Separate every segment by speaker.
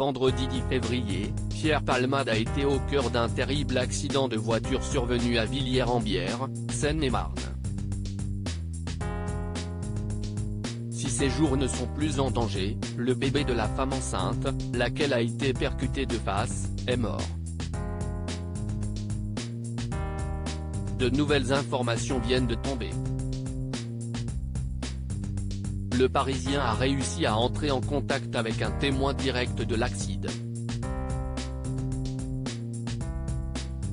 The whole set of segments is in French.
Speaker 1: vendredi 10 février, Pierre Palmade a été au cœur d'un terrible accident de voiture survenu à Villiers-en-Bière, Seine-et-Marne. Si ses jours ne sont plus en danger, le bébé de la femme enceinte, laquelle a été percutée de face, est mort. De nouvelles informations viennent de tomber. Le Parisien a réussi à entrer en contact avec un témoin direct de l'accident.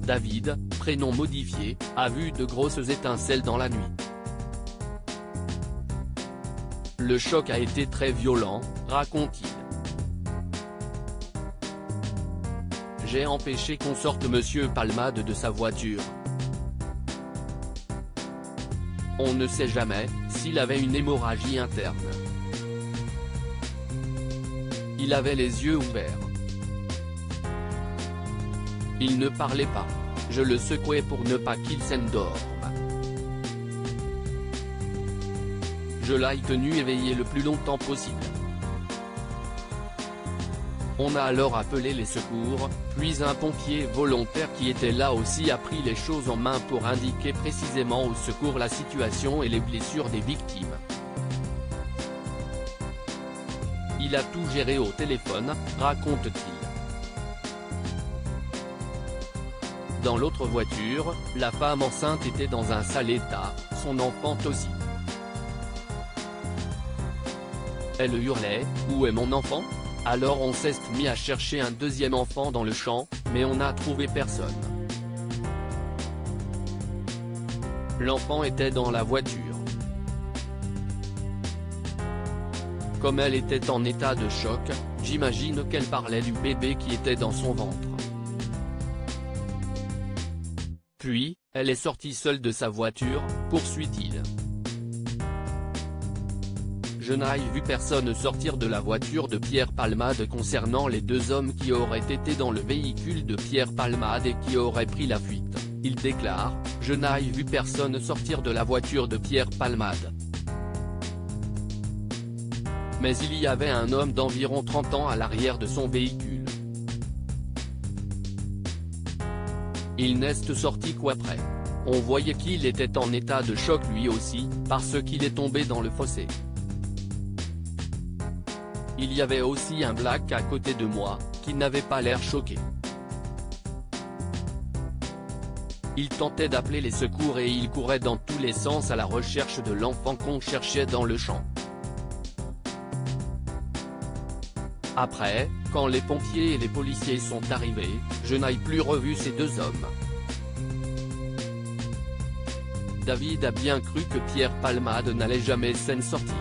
Speaker 1: David, prénom modifié, a vu de grosses étincelles dans la nuit. Le choc a été très violent, raconte-t-il. J'ai empêché qu'on sorte Monsieur Palmade de sa voiture. On ne sait jamais s'il avait une hémorragie interne. Il avait les yeux ouverts. Il ne parlait pas. Je le secouais pour ne pas qu'il s'endorme. Je l'ai tenu éveillé le plus longtemps possible. On a alors appelé les secours, puis un pompier volontaire qui était là aussi a pris les choses en main pour indiquer précisément au secours la situation et les blessures des victimes. Il a tout géré au téléphone, raconte-t-il. Dans l'autre voiture, la femme enceinte était dans un sale état, son enfant aussi. Elle hurlait « Où est mon enfant ?» Alors on s'est mis à chercher un deuxième enfant dans le champ, mais on n'a trouvé personne. L'enfant était dans la voiture. Comme elle était en état de choc, j'imagine qu'elle parlait du bébé qui était dans son ventre. Puis, elle est sortie seule de sa voiture, poursuit-il. Je n'ai vu personne sortir de la voiture de Pierre Palmade concernant les deux hommes qui auraient été dans le véhicule de Pierre Palmade et qui auraient pris la fuite. Il déclare « Je n'ai vu personne sortir de la voiture de Pierre Palmade. Mais il y avait un homme d'environ 30 ans à l'arrière de son véhicule. Il n'est sorti qu'après. On voyait qu'il était en état de choc lui aussi, parce qu'il est tombé dans le fossé. Il y avait aussi un black à côté de moi, qui n'avait pas l'air choqué. Il tentait d'appeler les secours et il courait dans tous les sens à la recherche de l'enfant qu'on cherchait dans le champ. Après, quand les pompiers et les policiers sont arrivés, je n'ai plus revu ces deux hommes. David a bien cru que Pierre Palmade n'allait jamais s'en sortir.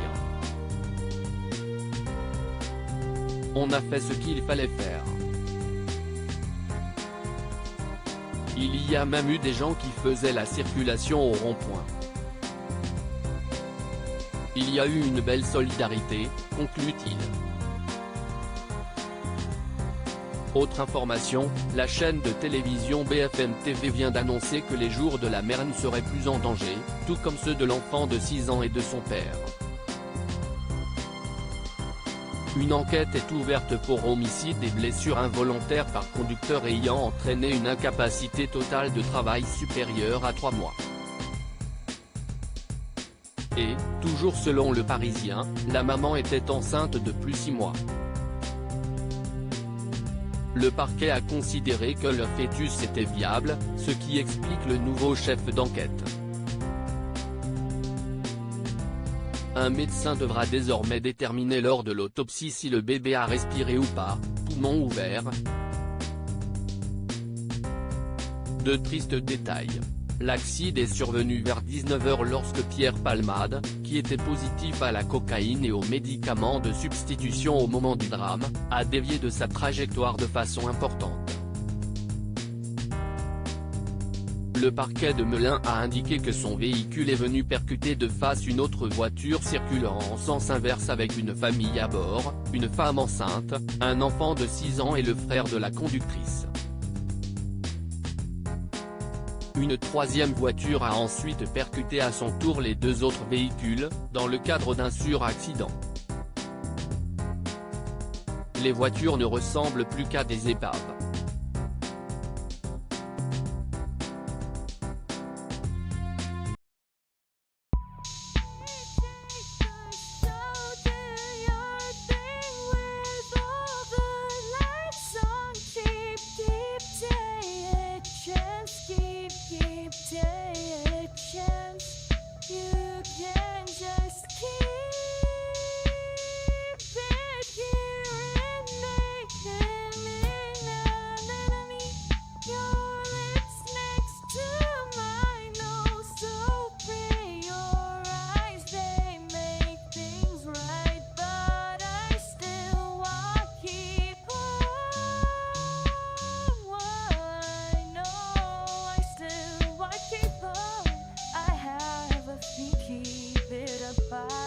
Speaker 1: On a fait ce qu'il fallait faire. Il y a même eu des gens qui faisaient la circulation au rond-point. Il y a eu une belle solidarité, conclut-il. Autre information, la chaîne de télévision BFM TV vient d'annoncer que les jours de la mère ne seraient plus en danger, tout comme ceux de l'enfant de 6 ans et de son père. Une enquête est ouverte pour homicide et blessures involontaires par conducteur ayant entraîné une incapacité totale de travail supérieure à 3 mois. Et, toujours selon Le Parisien, la maman était enceinte de plus 6 mois. Le parquet a considéré que le fœtus était viable, ce qui explique le nouveau chef d'enquête. Un médecin devra désormais déterminer lors de l'autopsie si le bébé a respiré ou pas, poumon ouvert. De tristes détails. L'accident est survenu vers 19 h lorsque Pierre Palmade, qui était positif à la cocaïne et aux médicaments de substitution au moment du drame, a dévié de sa trajectoire de façon importante. Le parquet de Melun a indiqué que son véhicule est venu percuter de face une autre voiture circulant en sens inverse avec une famille à bord, une femme enceinte, un enfant de 6 ans et le frère de la conductrice. Une troisième voiture a ensuite percuté à son tour les deux autres véhicules, dans le cadre d'un sur-accident. les voitures ne ressemblent plus qu'à des épaves.
Speaker 2: Keep it apart.